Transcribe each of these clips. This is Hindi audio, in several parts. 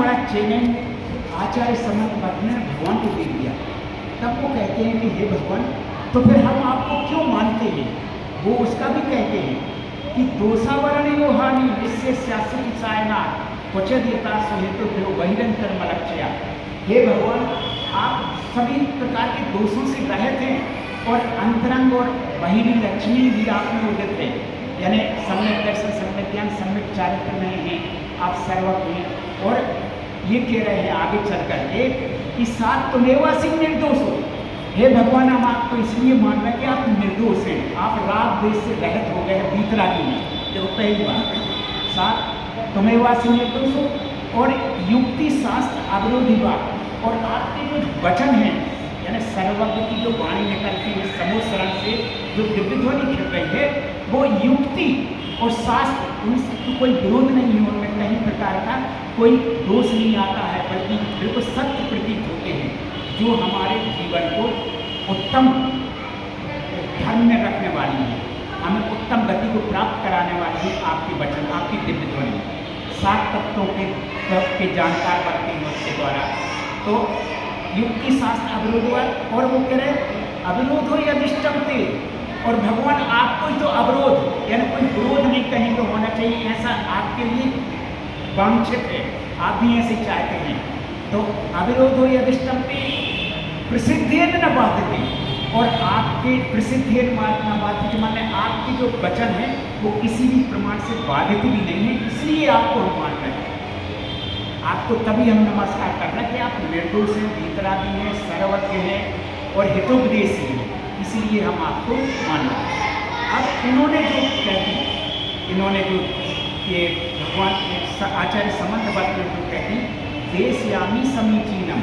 बड़ा चैलेंज आचार्य समंत भट्ट ने भगवान को दे दिया। तब वो कहते हैं कि हे भगवान, तो फिर हम आपको क्यों मानते हैं? वो उसका भी कहते हैं कि दोषावरण यो हानि निश्चय शास्त्र सायना क्वचदीयता सुहेतु देव बहिरंतर मलक्षया। हे भगवान, आप सभी प्रकार के दोषों से रहित हैं और अंतरंग और बाहरी लक्ष्मी भी आप में उदित है, यानी सम्यक दर्शन, सम्यक ज्ञान, सम्यक चारित्र में हैं, आप सर्वज्ञ हैं। और ये कह रहे हैं आगे चल करके कि सात तुमेवासी निर्दोष हो। हे भगवान, हम आपको इसलिए मान रहे हैं कि आप निर्दोष हैं, आप राग द्वेष से रहित हो गए हैं बीतरागी में। देखो पहली बात, सात तुमेवासी निर्दोष हो और युक्ति शास्त्र अवरोधी बात, और आपके जो वचन हैं यानी सर्वज्ञ की जो वाणी निकलती है समोसरण से जो दिव्य ध्वनि खिल रही है, वो युक्ति और शास्त्र उनसे कोई विरोध नहीं है, उनमें कहीं प्रकार का कोई दोष नहीं आता है, बल्कि बिल्कुल सत्य प्रतीत होते हैं जो हमारे जीवन को उत्तम धर्म में रखने वाली है, हमें उत्तम गति को प्राप्त कराने वाली है आपके वचन, आपकी दिव्य ध्वनि। सात तत्वों के जानकार बनते हैं उसके द्वारा। तो युक्ति शास्त्र अवरोध, और वो कह रहे अविरोध हो या अधिष्ठमते, और भगवान आपको ही तो अवरोध यानी कोई विरोध नहीं कहीं तो होना चाहिए, ऐसा आपके लिए वांछित है, आप भी ऐसे चाहते हैं। तो अविरोध हो या अधिष्ठमते प्रसिद्धेन न बाध्यते, और आपके प्रसिद्धेन न बाध्यते माने आपके जो वचन है वो किसी भी प्रमाण से बाधित भी नहीं है, इसलिए आपको हम मान रहे हैं। आपको तभी हम नमस्कार कर रहे हैं कि आप निर्दोष हैं, भीतरागी हैं, सर्वज्ञ हैं और हितोपदेशी हैं, इसीलिए हम आपको मान रहे हैं। अब इन्होंने जो कहती, इन्होंने जो ये भगवान आचार्य समंत भट्ट ने जो कहती देशयामी समीचीनम,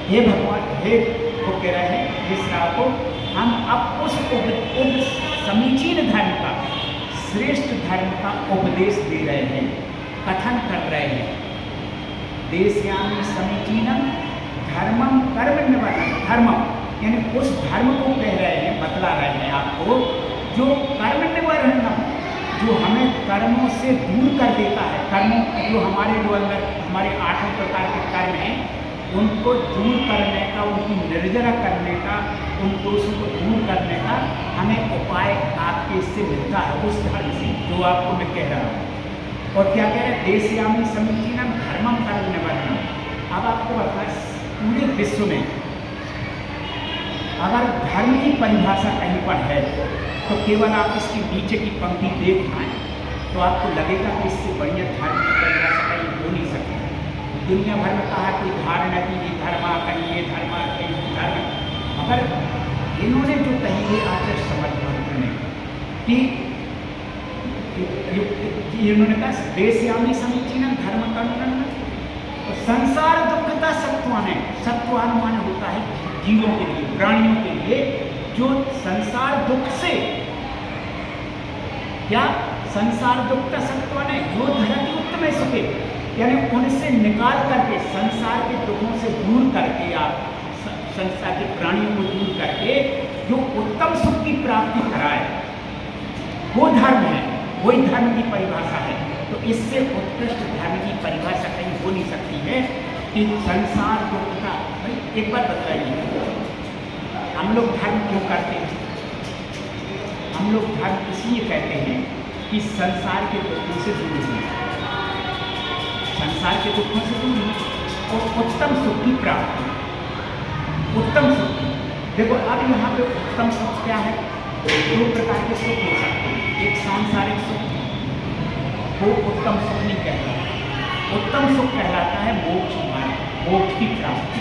हे भगवान, हे वो कह रहे हैं इस राह को हम अब उस समीचीन धर्म का, श्रेष्ठ धर्म का उपदेश दे रहे हैं, कथन कर रहे हैं। देशयामी समीचीनम धर्मम कर्म निवर्तन, धर्मम यानी उस धर्म को कह रहे हैं, बतला रहे हैं आपको, जो कर्म निवर्तनम, जो हमें कर्मों से दूर कर देता है। कर्मों जो हमारे जो अंदर हमारे 8 प्रकार के कर्म हैं उनको दूर करने का, उनकी निर्जरा करने का, उन दोषों को दूर करने का हमें उपाय आपके इससे मिलता है, उस धर्म से जो आपको मैं कह रहा हूँ। और क्या कह रहे हैं, देशयामी समीचीनम धर्मम कर्म निवर्तनम। अब आपको बताएं पूरे विश्व में अगर धर्म की परिभाषा कहीं पर है तो केवल आप इसकी नीचे की पंक्ति देख पाएँ तो आपको लगेगा कि इससे बढ़िया धर्म की परिभाषा कहीं हो नहीं सकती। दुनिया भर में कहा कोई धारणा की ये धर्मा, कहीं ये धर्मा, कहीं धर्म, मगर इन्होंने जो कही है आचार्य समंत भट्ट ने कि इन्होंने कहा देशयामी समीचीनम धर्म कर्म, तो संसार दुखता सत्वान है। सत्वान माने होता है जीवों के लिए, प्राणियों के लिए, जो संसार दुख से, क्या संसार दुख का सत्वान है, जो धरती उत्तम सुखे, यानी उनसे निकाल करके, संसार के दुखों से दूर करके, आप संसार के प्राणियों को दूर करके जो उत्तम सुख की प्राप्ति कराए, वो धर्म है, वही धर्म की परिभाषा है। तो इससे उत्कृष्ट धर्म की परिभाषा कहीं हो नहीं सकती है कि संसार दुख का। भाई एक बार बताइए, हम लोग धर्म क्यों करते हैं? हम लोग धर्म इसलिए कहते हैं कि संसार के दुखों से दूर हैं, संसार के दुखों से दूर हैं और उत्तम सुख की प्राप्ति। उत्तम सुख, देखो अब यहाँ पे उत्तम सुख क्या है? 2 प्रकार के सुख हो सकते हैं। एक सांसारिक सुख, वो उत्तम सुख नहीं कहलाता। उत्तम सुख कहलाता है मोक्ष मार्ग, मोक्ष की प्राप्ति,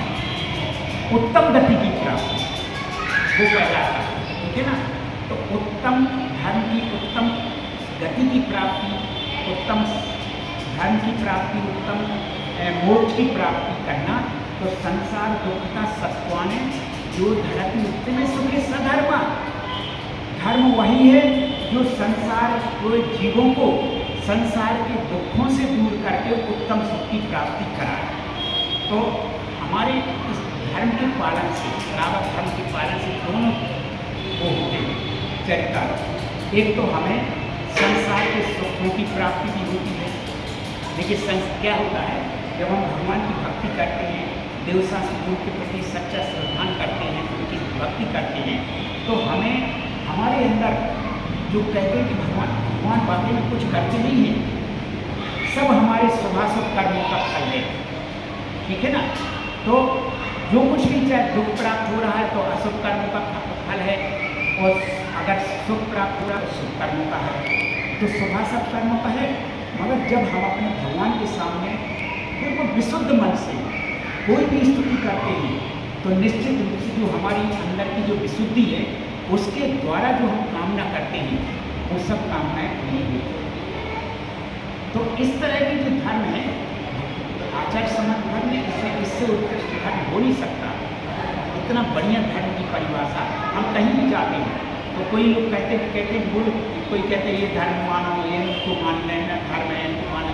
उत्तम गति की प्राप्ति, वो कहलाता है, ठीक है ना। तो उत्तम धर्म की, उत्तम गति की प्राप्ति, उत्तम धर्म की प्राप्ति, उत्तम मोक्ष की प्राप्ति करना, तो संसार दुख का सत्वान है, जो धरती उत्तम सुखे सधर्मा। धर्म वही है जो संसार को, जीवों को संसार के दुखों से दूर करके उत्तम सुख की प्राप्ति कराए। तो हमारे इस धर्म के पालन से, श्रावक धर्म के पालन से दोनों वो होते हैं चरित्र। एक तो हमें संसार के सुखों की प्राप्ति भी होती है, लेकिन क्या होता है जब हम भगवान की भक्ति करते हैं, देवता गुरु के प्रति सच्चा श्रद्धान करते हैं, उनकी भक्ति करते हैं, तो हमें हमारे अंदर जो कहते हैं कि भगवान वाकई में कुछ करते नहीं हैं, सब हमारे शुभाशुभ कर्मों का फल है। ठीक है ना? तो जो कुछ भी चाहे दुख प्राप्त हो रहा है तो अशुभ कर्मों का फल है, और अगर सुख प्राप्त हो रहा है तो शुभ कर्मों का है, तो शुभाशुभ कर्मों का है। मगर जब हम अपने भगवान के सामने बिल्कुल विशुद्ध मन से कोई भी स्तुति करते हैं, तो निश्चित रूप से जो हमारी अंदर की जो विशुद्धि है, उसके द्वारा जो हम कामना करते हैं, वो सब कामनाएं पूरी होती हैं। तो इस तरह की जो धर्म है, आचार्य समर्थ धर्म में इससे उत्कृष्ट धर्म हो नहीं सकता। इतना बढ़िया धर्म की परिभाषा हम कहीं भी जाते हैं तो कोई लोग कहते हैं बोल, कोई कहते हैं ये धर्म मानो, ये उनको मान लेना धर्म है, इनको मान